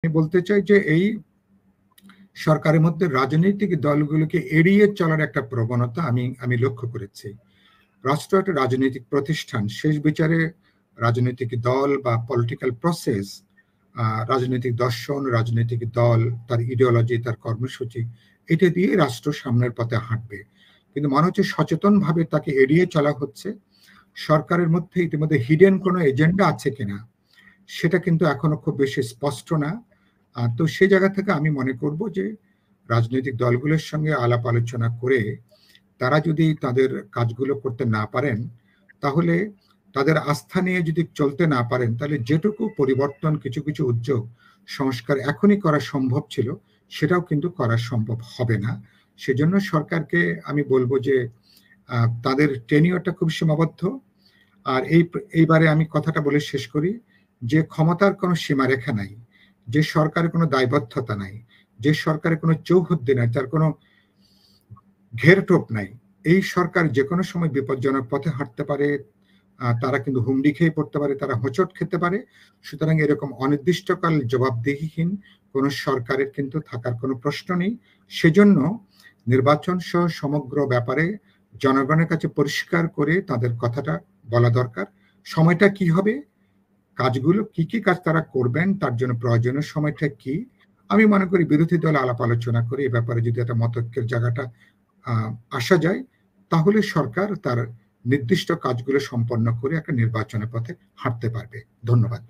আমি বলতে চাই যে এই সরকারের মধ্যে রাজনৈতিক দলগুলোকে এড়িয়ে চলার একটা প্রবণতা আমি লক্ষ্য করেছি। রাষ্ট্র একটা রাজনৈতিক প্রতিষ্ঠান, শেষ বিচারে রাজনৈতিক দল বা পলিটিক্যাল প্রসেস, রাজনৈতিক দর্শন, রাজনৈতিক দল, তার ইডিওলজি, তার কর্মসূচি, এটা দিয়ে রাষ্ট্র সামনের পথে হাঁটবে। কিন্তু মনে হচ্ছে সচেতনভাবে তাকে এড়িয়ে চলা হচ্ছে। সরকারের মধ্যে ইতিমধ্যে হিডেন কোনো এজেন্ডা আছে কিনা সেটা কিন্তু এখনো খুব বেশি স্পষ্ট না। তো সেই জায়গা থেকে আমি মনে করব যে রাজনৈতিক দলগুলোর সঙ্গে আলাপ আলোচনা করে তারা যদি তাদের কাজগুলো করতে না পারেন, তাহলে তাদের আস্থা নিয়ে যদি চলতে না পারেন, তাহলে যেটুকু পরিবর্তন, কিছু কিছু উদ্যোগ, সংস্কার এখনই করা সম্ভব ছিল, সেটাও কিন্তু করা সম্ভব হবে না। সেজন্য সরকারকে আমি বলবো যে তাদের টেনিওরটা খুব সীমাবদ্ধ। আর এইবারে আমি কথাটা বলে শেষ করি যে ক্ষমতার কোনো সীমারেখা নাই, যে সরকারের কোনো দায়বদ্ধতা নাই, যে সরকারের কোনো চৌহদ্দি নাই, তার কোনো ঘেরটোপ নাই। এই সরকার যে কোনো সময় বিপজ্জনক পথে হাঁটতে পারে, তারা কিন্তু হুমড়ি খেয়ে পড়তে পারে, তারা হোঁচট খেতে পারে। সুতরাং এরকম অনির্দিষ্টকাল জবাবদিহিহীন কোন সরকারের কিন্তু থাকার কোনো প্রশ্ন নেই। সেজন্য নির্বাচন সহ সমগ্র ব্যাপারে জনগণের কাছে পরিষ্কার করে তাদের কথাটা বলা দরকার। সময়টা কি হবে, কাজগুলো কি কি কাজ তারা করবেন, তার জন্য প্রয়োজনীয় সময়টা কি। আমি মনে করি বিরোধী দল আলাপ আলোচনা করে এ ব্যাপারে যদি একটা মতৈক্যের জায়গাটা আসা যায়, তাহলে সরকার তার নির্দিষ্ট কাজগুলো সম্পন্ন করে একটা নির্বাচনের পথে হাঁটতে পারবে। ধন্যবাদ।